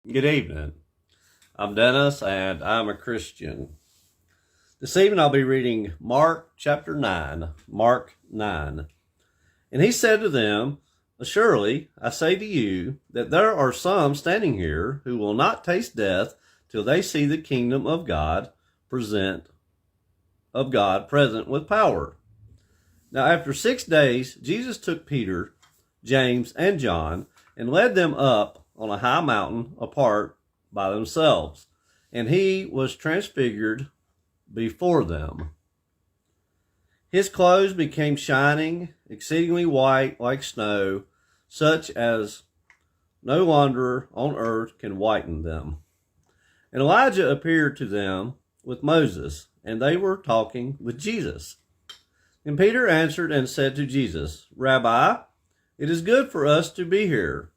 Good evening. I'm Dennis and I'm a Christian. This evening I'll be reading Mark chapter 9. Mark 9. And he said to them, "Surely I say to you that there are some standing here who will not taste death till they see the kingdom of God present with power." Now after 6 days, Jesus took Peter, James, and John and led them up on a high mountain apart by themselves, and he was transfigured before them. His clothes became shining, exceedingly white like snow, such as no launderer on earth can whiten them. And Elijah appeared to them with Moses, and they were talking with Jesus. And Peter answered and said to Jesus, "Rabbi, it is good for us to be here.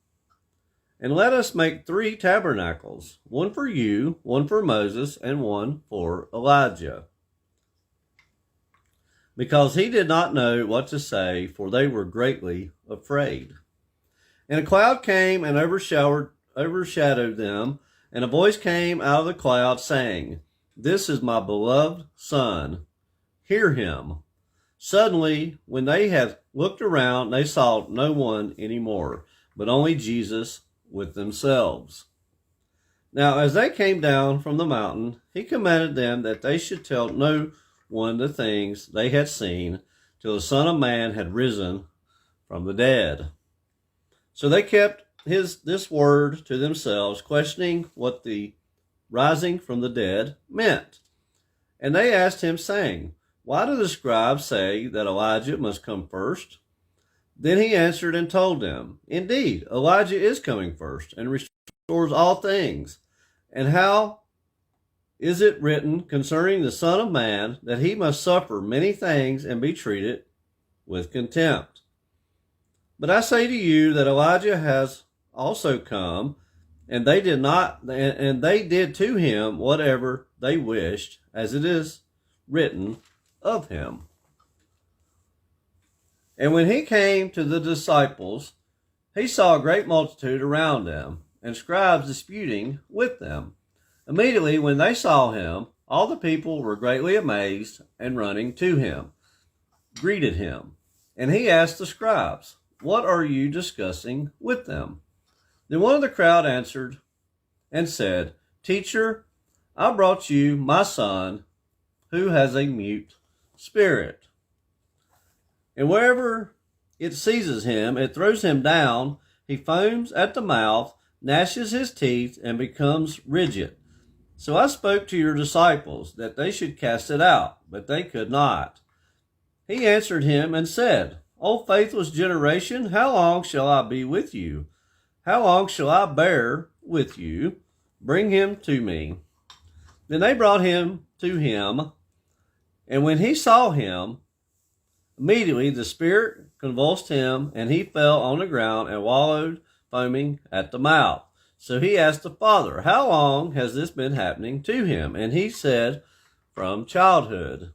And let us make 3 tabernacles, one for you, one for Moses, and one for Elijah." Because he did not know what to say, for they were greatly afraid. And a cloud came and overshadowed them, and a voice came out of the cloud saying, "This is my beloved Son, hear him." Suddenly, when they had looked around, they saw no one anymore, but only Jesus with themselves. Now, as they came down from the mountain, he commanded them that they should tell no one the things they had seen till the Son of Man had risen from the dead. So they kept this word to themselves, questioning what the rising from the dead meant. And they asked him, saying, "Why do the scribes say that Elijah must come first?" Then he answered and told them, "Indeed, Elijah is coming first and restores all things. And how is it written concerning the Son of Man that he must suffer many things and be treated with contempt? But I say to you that Elijah has also come, and they did to him whatever they wished, as it is written of him." And when he came to the disciples, he saw a great multitude around them, and scribes disputing with them. Immediately when they saw him, all the people were greatly amazed, and running to him, greeted him. And he asked the scribes, "What are you discussing with them?" Then one of the crowd answered and said, "Teacher, I brought you my son, who has a mute spirit. And wherever it seizes him, it throws him down. He foams at the mouth, gnashes his teeth, and becomes rigid. So I spoke to your disciples that they should cast it out, but they could not." He answered him and said, "O faithless generation, how long shall I be with you? How long shall I bear with you? Bring him to me." Then they brought him to him, and when he saw him, immediately the spirit convulsed him, and he fell on the ground and wallowed, foaming at the mouth. So he asked the father, "How long has this been happening to him?" And he said, "From childhood.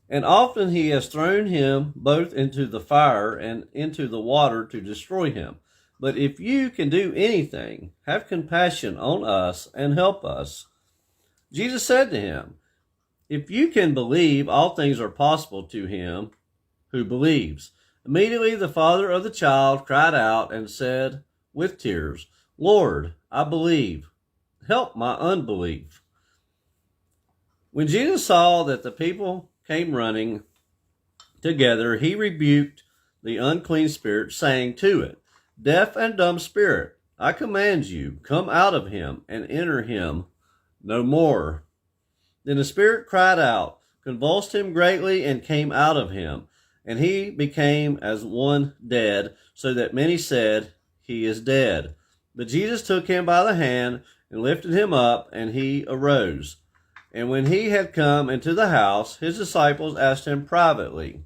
And often he has thrown him both into the fire and into the water to destroy him. But if you can do anything, have compassion on us and help us." Jesus said to him, "If you can believe, all things are possible to him who believes." Immediately the father of the child cried out and said with tears, "Lord, I believe. Help my unbelief." When Jesus saw that the people came running together, he rebuked the unclean spirit, saying to it, "Deaf and dumb spirit, I command you, come out of him and enter him no more." Then the spirit cried out, convulsed him greatly, and came out of him. And he became as one dead, so that many said, "He is dead." But Jesus took him by the hand and lifted him up, and he arose. And when he had come into the house, his disciples asked him privately,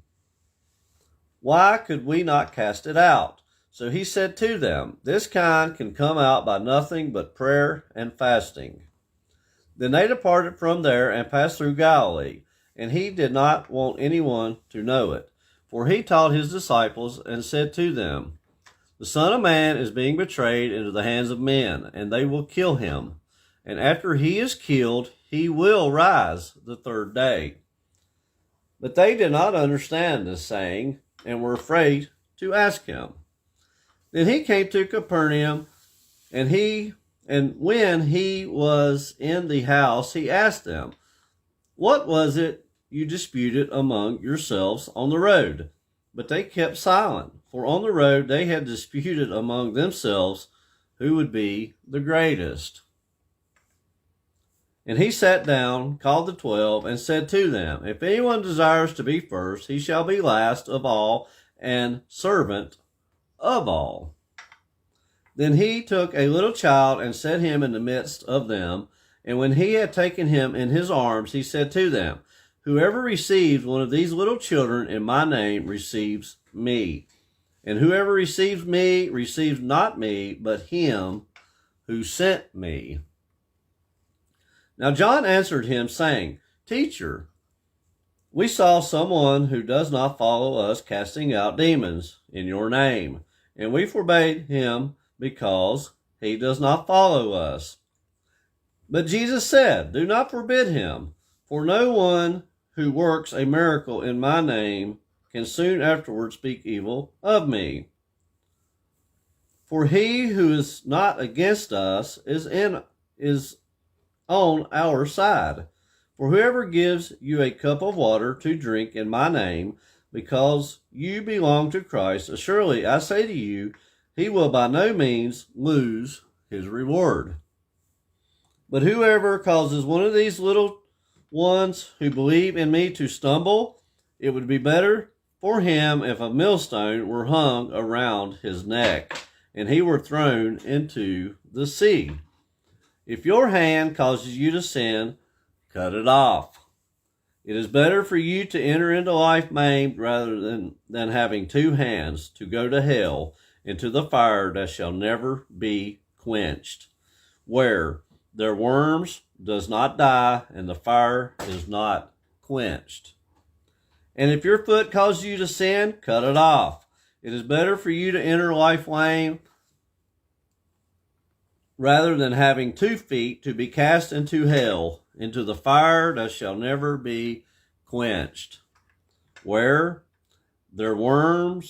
"Why could we not cast it out?" So he said to them, "This kind can come out by nothing but prayer and fasting." Then they departed from there and passed through Galilee, and he did not want anyone to know it. For he taught his disciples and said to them, The Son of Man is being betrayed into the hands of men, and they will kill him. And after he is killed, he will rise the third day." But they did not understand this saying, and were afraid to ask him. Then he came to Capernaum, and when he was in the house, he asked them, "What was it you disputed among yourselves on the road?" But they kept silent, for on the road they had disputed among themselves who would be the greatest. And he sat down, called the 12, and said to them, "If anyone desires to be first, he shall be last of all and servant of all." Then he took a little child and set him in the midst of them. And when he had taken him in his arms, he said to them, "Whoever receives one of these little children in my name receives me. And whoever receives me receives not me, but him who sent me." Now John answered him, saying, "Teacher, we saw someone who does not follow us casting out demons in your name, and we forbade him because he does not follow us." But Jesus said, "Do not forbid him, for no one who works a miracle in my name can soon afterward speak evil of me. For he who is not against us is on our side. For whoever gives you a cup of water to drink in my name, because you belong to Christ, surely I say to you, he will by no means lose his reward. But whoever causes one of these little ones who believe in me to stumble, it would be better for him if a millstone were hung around his neck, and he were thrown into the sea. If your hand causes you to sin, cut it off. It is better for you to enter into life maimed rather than having two hands to go to hell, into the fire that shall never be quenched, where their worms does not die and the fire is not quenched. And if your foot causes you to sin, cut it off. It is better for you to enter life lame rather than having 2 feet to be cast into hell, into the fire that shall never be quenched, where their worm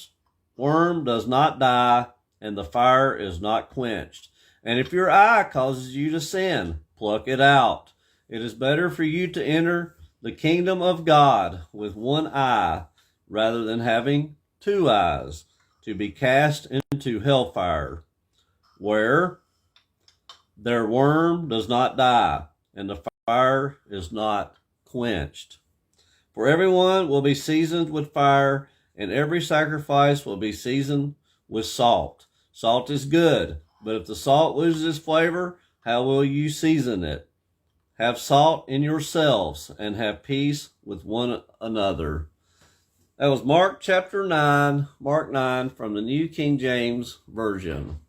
does not die and the fire is not quenched. And if your eye causes you to sin, pluck it out. It is better for you to enter the kingdom of God with one eye rather than having 2 eyes, to be cast into hellfire, where their worm does not die and the fire is not quenched. For everyone will be seasoned with fire, and every sacrifice will be seasoned with salt. Salt is good, but if the salt loses its flavor, how will you season it? Have salt in yourselves, and have peace with one another. That was Mark 9 from the New King James Version.